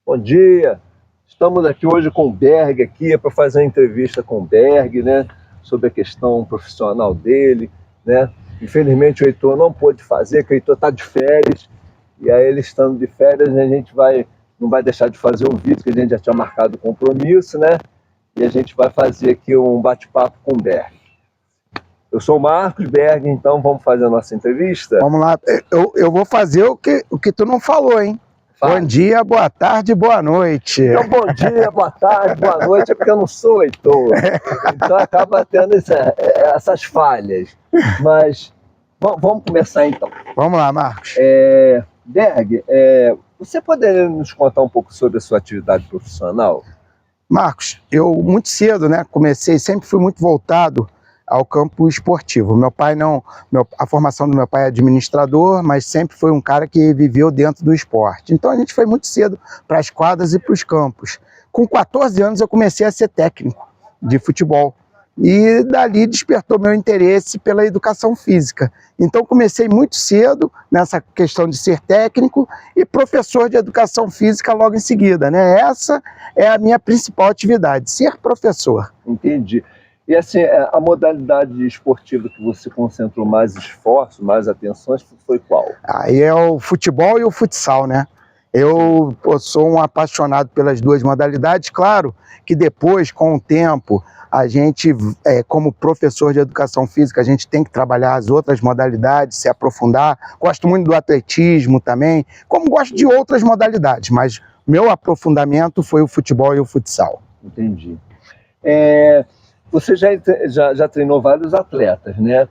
Bom dia, estamos aqui hoje com o Berg aqui para fazer uma entrevista com o Berg, né, sobre a questão profissional dele, né. Infelizmente o Heitor não pôde fazer, porque o Heitor está de férias, e aí ele estando de férias a gente não vai deixar de fazer o vídeo, que a gente já tinha marcado o compromisso, né, e a gente vai fazer aqui um bate-papo com o Berg. Eu sou o Marcos Berg, então vamos fazer a nossa entrevista? Vamos lá, eu vou fazer o que tu não falou, hein? Fala. Bom dia, boa tarde, boa noite. Então, bom dia, boa tarde, boa noite, é porque eu não sou Heitor. Então acaba tendo essas falhas. Mas vamos começar então. Vamos lá, Marcos. Berg, você poderia nos contar um pouco sobre a sua atividade profissional? Marcos, eu muito cedo, né, sempre fui muito voltado ao campo esportivo. A formação do meu pai é administrador, mas sempre foi um cara que viveu dentro do esporte. Então a gente foi muito cedo para as quadras e para os campos. Com 14 anos eu comecei a ser técnico de futebol e dali despertou meu interesse pela educação física. Então comecei muito cedo nessa questão de ser técnico e professor de educação física logo em seguida, né? Essa é a minha principal atividade, ser professor. Entendi. E assim, a modalidade esportiva que você concentrou mais esforço, mais atenções, foi qual? Aí é o futebol e o futsal, né? Eu sou um apaixonado pelas duas modalidades. Claro que depois, com o tempo, a gente, como professor de educação física, a gente tem que trabalhar as outras modalidades, se aprofundar. Gosto muito do atletismo também, como gosto de outras modalidades, mas meu aprofundamento foi o futebol e o futsal. Entendi. Você já treinou vários atletas, né?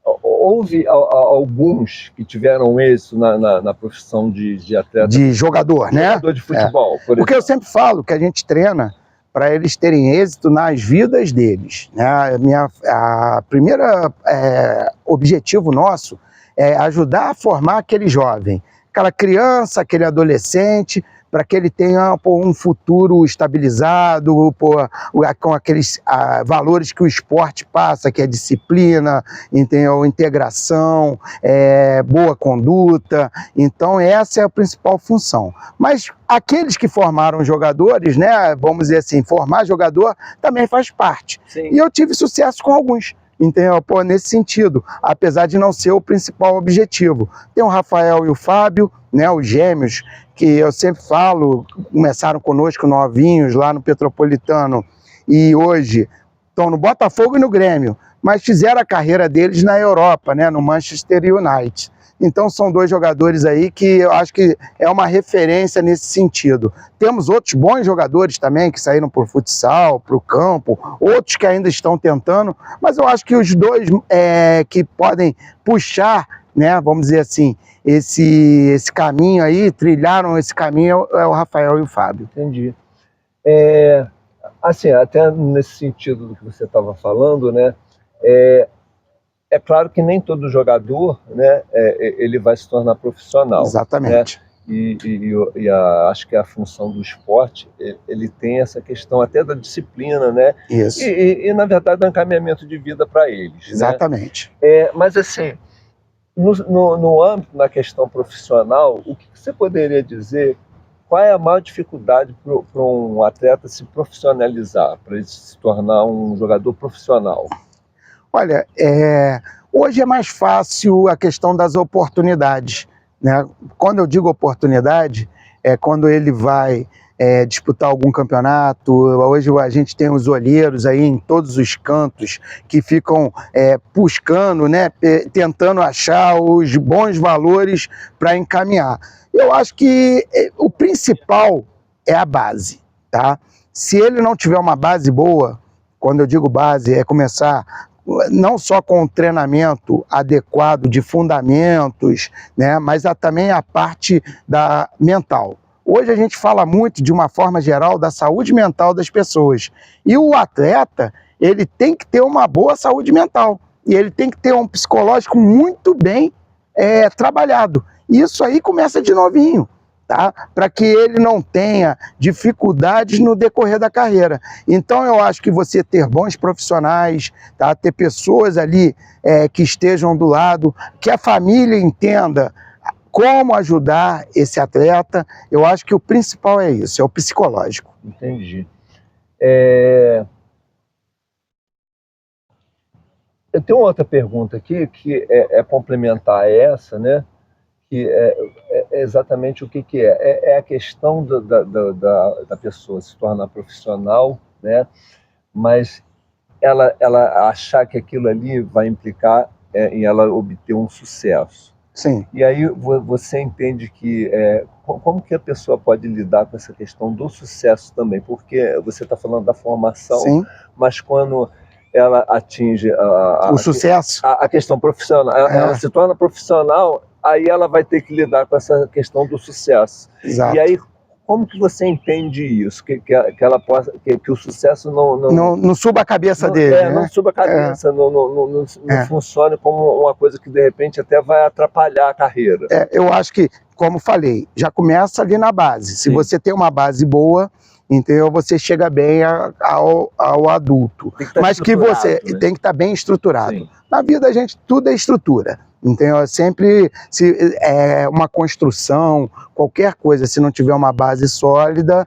Houve alguns que tiveram êxito na profissão de atleta? De jogador, né? Jogador de futebol, por exemplo. Porque eu sempre falo que a gente treina para eles terem êxito nas vidas deles, né? A primeira objetivo nosso é ajudar a formar aquele jovem, aquela criança, aquele adolescente, para que ele tenha um futuro estabilizado, com aqueles valores que o esporte passa, que é disciplina, integração, boa conduta. Então essa é a principal função. Mas aqueles que formaram jogadores, né, vamos dizer assim, formar jogador também faz parte. Sim. E eu tive sucesso com alguns. Entendeu? Nesse sentido, apesar de não ser o principal objetivo. Tem o Rafael e o Fábio, né, os gêmeos, que eu sempre falo, começaram conosco novinhos lá no Petropolitano e hoje estão no Botafogo e no Grêmio, mas fizeram a carreira deles na Europa, né, no Manchester United. Então são dois jogadores aí que eu acho que é uma referência nesse sentido. Temos outros bons jogadores também que saíram para o futsal, para o campo, outros que ainda estão tentando, mas eu acho que os dois que podem puxar, né, vamos dizer assim, esse caminho aí, trilharam esse caminho, é o Rafael e o Fábio. Entendi. Assim, até nesse sentido do que você estava falando, né, é claro que nem todo jogador, né, ele vai se tornar profissional. Exatamente. Né? Acho que a função do esporte, ele tem essa questão até da disciplina, né? Isso. E na verdade, do encaminhamento de vida para eles. Exatamente. Né? Mas assim, no âmbito, na questão profissional, o que você poderia dizer, qual é a maior dificuldade para um atleta se profissionalizar, para ele se tornar um jogador profissional? Olha, hoje é mais fácil a questão das oportunidades, né? Quando eu digo oportunidade, é quando ele vai disputar algum campeonato. Hoje a gente tem os olheiros aí em todos os cantos que ficam buscando, né, tentando achar os bons valores para encaminhar. Eu acho que o principal é a base, tá? Se ele não tiver uma base boa, quando eu digo base, é começar não só com o treinamento adequado de fundamentos, né, mas também a parte mental. Hoje a gente fala muito, de uma forma geral, da saúde mental das pessoas. E o atleta, ele tem que ter uma boa saúde mental. E ele tem que ter um psicológico muito bem trabalhado. E isso aí começa de novinho, tá? Para que ele não tenha dificuldades no decorrer da carreira. Então eu acho que você ter bons profissionais, tá? Ter pessoas ali que estejam do lado, que a família entenda como ajudar esse atleta. Eu acho que o principal é isso, é o psicológico. Entendi. Eu tenho outra pergunta aqui, que é complementar a essa, né? Que é exatamente o que é. É a questão da pessoa se tornar profissional, né? Mas ela achar que aquilo ali vai implicar em ela obter um sucesso. Sim. E aí você entende que como que a pessoa pode lidar com essa questão do sucesso também? Porque você está falando da formação, Sim. mas quando ela atinge O sucesso. a questão profissional, ela se torna profissional, aí ela vai ter que lidar com essa questão do sucesso. Exato. E aí, como que você entende isso? Que ela possa, que o sucesso não suba a cabeça dele. Né? Não suba a cabeça, não funcione como uma coisa que de repente até vai atrapalhar a carreira. Eu acho que, como falei, já começa ali na base. Se você tem uma base boa, então você chega bem ao adulto. Mas que você tem que estar bem estruturado. Sim. Na vida, a gente, tudo é estrutura. Então, sempre, se é uma construção, qualquer coisa, se não tiver uma base sólida,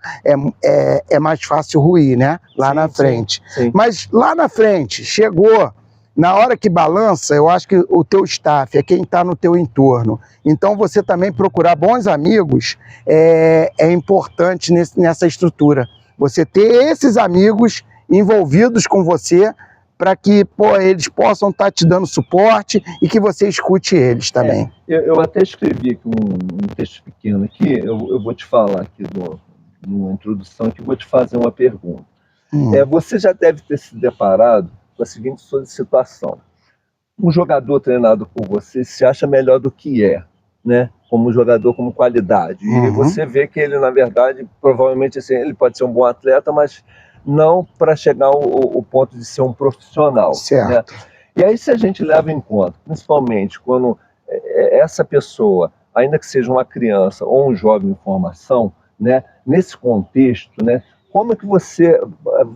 é mais fácil ruir, né? Lá na frente. Sim. Mas lá na frente, chegou, na hora que balança, eu acho que o teu staff é quem está no teu entorno. Então, você também procurar bons amigos é importante nessa estrutura. Você ter esses amigos envolvidos com você, para que eles possam estar te dando suporte e que você escute eles também. Eu até escrevi aqui um texto pequeno aqui, eu vou te falar aqui numa introdução, que vou te fazer uma pergunta. Você já deve ter se deparado com a seguinte situação. Um jogador treinado por você se acha melhor do que né? Como jogador, como qualidade. E você vê que ele, na verdade, provavelmente assim, ele pode ser um bom atleta, mas não para chegar ao ponto de ser um profissional. Certo. Né? E aí, se a gente leva em conta, principalmente quando essa pessoa, ainda que seja uma criança ou um jovem em formação, né, nesse contexto, né, como é que você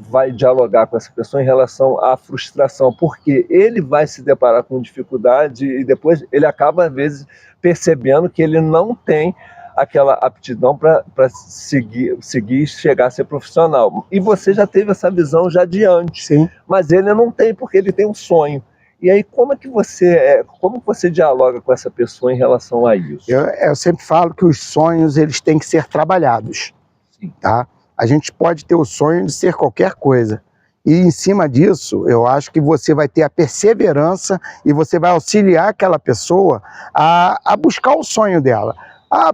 vai dialogar com essa pessoa em relação à frustração? Porque ele vai se deparar com dificuldade e depois ele acaba, às vezes, percebendo que ele não tem aquela aptidão para seguir e chegar a ser profissional. E você já teve essa visão já de antes. Sim. Mas ele não tem, porque ele tem um sonho. E aí, como que você dialoga com essa pessoa em relação a isso? Eu sempre falo que os sonhos, eles têm que ser trabalhados. Sim. Tá? A gente pode ter o sonho de ser qualquer coisa. E em cima disso, eu acho que você vai ter a perseverança e você vai auxiliar aquela pessoa a buscar o sonho dela.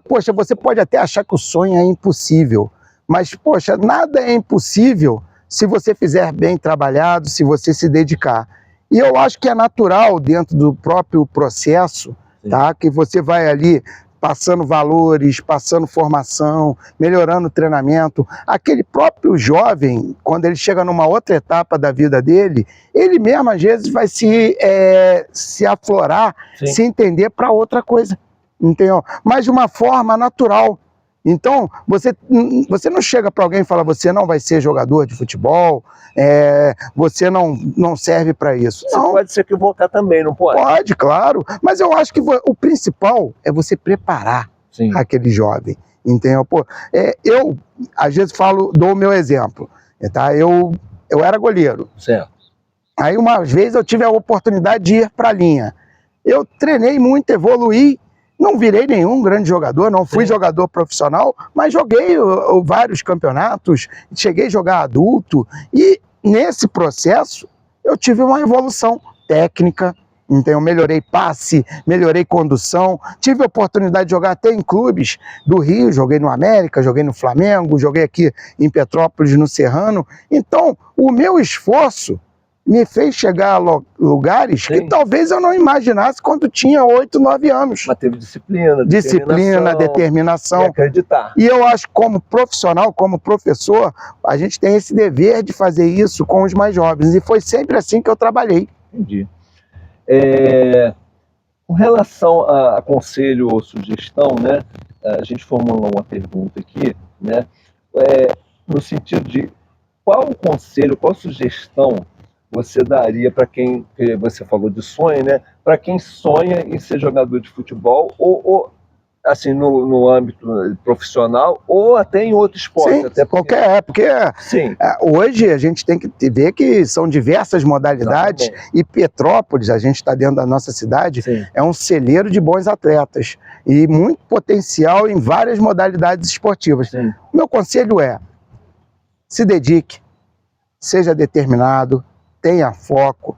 Poxa, você pode até achar que o sonho é impossível, mas, poxa, nada é impossível se você fizer bem trabalhado, se você se dedicar. E eu acho que é natural dentro do próprio processo, tá? Que você vai ali passando valores, passando formação, melhorando o treinamento. Aquele próprio jovem, quando ele chega numa outra etapa da vida dele, ele mesmo às vezes vai se aflorar, se entender para outra coisa. Entendeu? Mas de uma forma natural. Então, você não chega para alguém e fala, você não vai ser jogador de futebol, você não serve para isso. Você não. Pode se equivocar também, não pode? Pode, claro. Mas eu acho que o principal é você preparar aquele jovem. Entendeu? Eu, às vezes, dou o meu exemplo. Tá? Eu era goleiro. Certo. Aí, uma vez, eu tive a oportunidade de ir para a linha. Eu treinei muito, evoluí. Não virei nenhum grande jogador, não fui jogador profissional, mas joguei vários campeonatos, cheguei a jogar adulto e nesse processo eu tive uma evolução técnica, então eu melhorei passe, melhorei condução, tive a oportunidade de jogar até em clubes do Rio, joguei no América, joguei no Flamengo, joguei aqui em Petrópolis, no Serrano. Então o meu esforço me fez chegar a lugares que talvez eu não imaginasse quando tinha 8, 9 anos. Mas teve disciplina, determinação. E acreditar. E eu acho que como profissional, como professor, a gente tem esse dever de fazer isso com os mais jovens. E foi sempre assim que eu trabalhei. Entendi. Com relação a conselho ou sugestão, né, a gente formulou uma pergunta aqui, né, no sentido de qual conselho, qual sugestão você daria para quem, você falou de sonho, né? Para quem sonha em ser jogador de futebol ou assim, no âmbito profissional ou até em outro esporte. Sim, até porque... porque Sim. Hoje a gente tem que ver que são diversas modalidades. Exatamente. E Petrópolis, a gente está dentro da nossa cidade, sim, é um celeiro de bons atletas e muito potencial em várias modalidades esportivas. Sim. O meu conselho é: se dedique, seja determinado, tenha foco,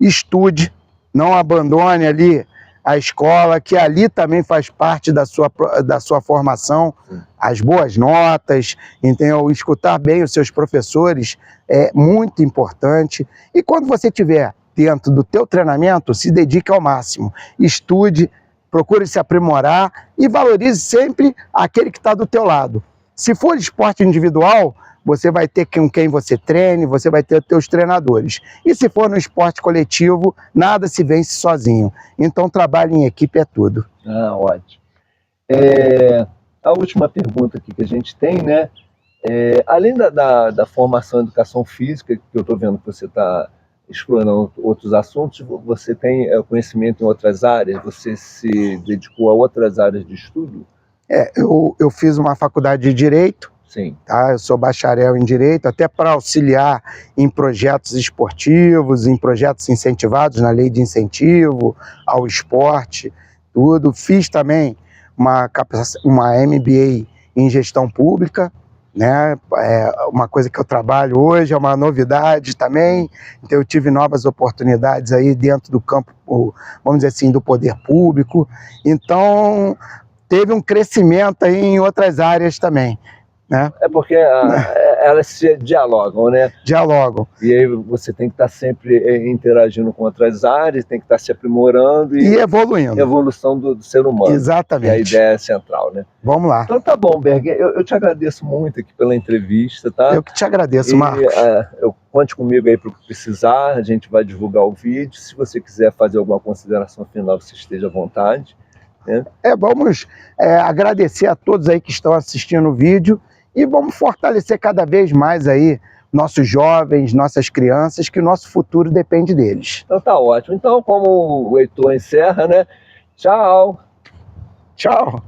estude, não abandone ali a escola, que ali também faz parte da sua formação. Sim. As boas notas, entendeu? Escutar bem os seus professores é muito importante. E quando você estiver dentro do teu treinamento, se dedique ao máximo. Estude, procure se aprimorar e valorize sempre aquele que está do teu lado. Se for esporte individual, você vai ter com quem você treine, você vai ter teus treinadores. E se for no esporte coletivo, nada se vence sozinho. Então, trabalho em equipe é tudo. Ah, ótimo. A última pergunta aqui que a gente tem, né? Além da formação em educação física, que eu estou vendo que você está explorando outros assuntos, você tem conhecimento em outras áreas? Você se dedicou a outras áreas de estudo? Eu fiz uma faculdade de Direito. Sim. Tá? Eu sou bacharel em Direito, até para auxiliar em projetos esportivos, em projetos incentivados na lei de incentivo ao esporte, tudo. Fiz também uma MBA em gestão pública, né? Uma coisa que eu trabalho hoje, é uma novidade também. Então eu tive novas oportunidades aí dentro do campo, vamos dizer assim, do poder público. Então teve um crescimento aí em outras áreas também. Né? Porque elas se dialogam, né? Dialogam. E aí você tem que estar sempre interagindo com outras áreas, tem que estar se aprimorando e evoluindo. Evolução do ser humano. Exatamente. E a ideia é central, né? Vamos lá. Então tá bom, Berg, eu te agradeço muito aqui pela entrevista, tá? Eu que te agradeço, Marcos. Conte comigo aí para o que precisar, a gente vai divulgar o vídeo. Se você quiser fazer alguma consideração final, você esteja à vontade. Né? Vamos agradecer a todos aí que estão assistindo o vídeo. E vamos fortalecer cada vez mais aí nossos jovens, nossas crianças, que o nosso futuro depende deles. Então tá ótimo. Então, como o Heitor encerra, né? Tchau! Tchau!